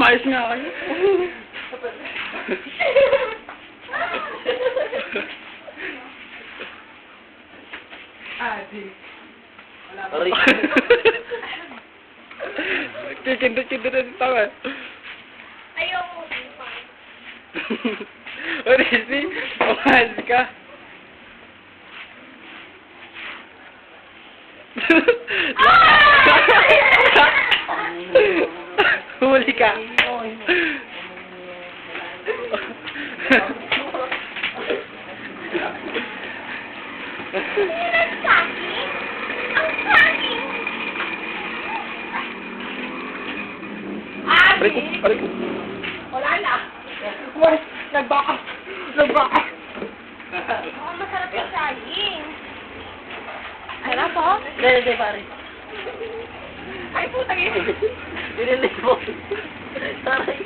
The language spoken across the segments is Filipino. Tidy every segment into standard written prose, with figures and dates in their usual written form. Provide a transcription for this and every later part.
Umayos nga kayo. Aray. Kikinda na tama. Ayoko. O, Rizzy, umayos ka. Huli ka. Aray ko. Wala na. Uy, nagbakas. Oh, masarap yung saging. Sarap po? Hindi, pare. Ay, putang ina. Dinilig mo. Taray.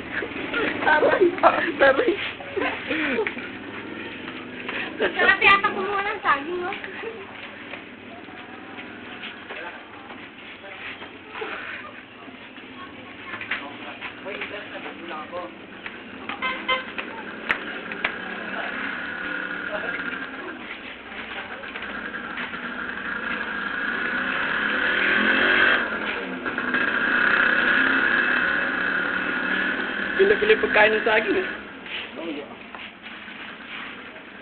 Sarap yata kumuha ng saging, no? Pili-pili pagkain ng saging eh.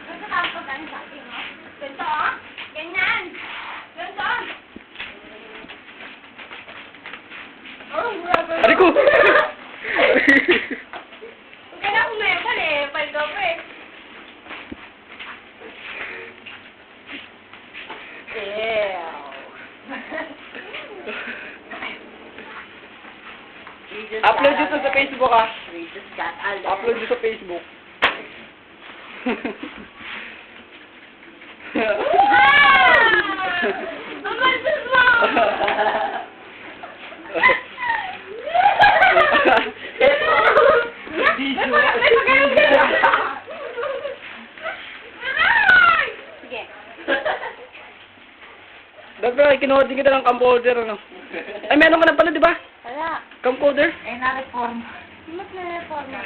Gusto ka pagkain ng saging, no? Ganito, oh. Ganyan. Ganito. Oh, grabe. Aray ko! Huwag ka na umepal eh. Paldo pa eh. Upload dito sa Facebook ah. We just got all Upload dito sa Facebook. Ang bandas mo! Sige. Dapat kinuha din kita ng camcorder ano. Ay, meron ka na pala, di ba? Wala. Camcorder? Eh, na-reform. Mas na-reform na.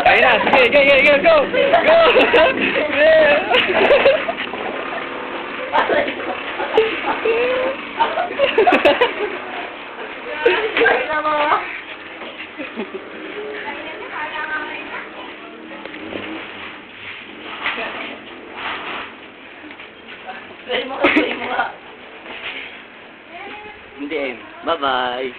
Ayun na, sige, go! Ay, naman. Say mo ka. Hindi eh. Bye-bye.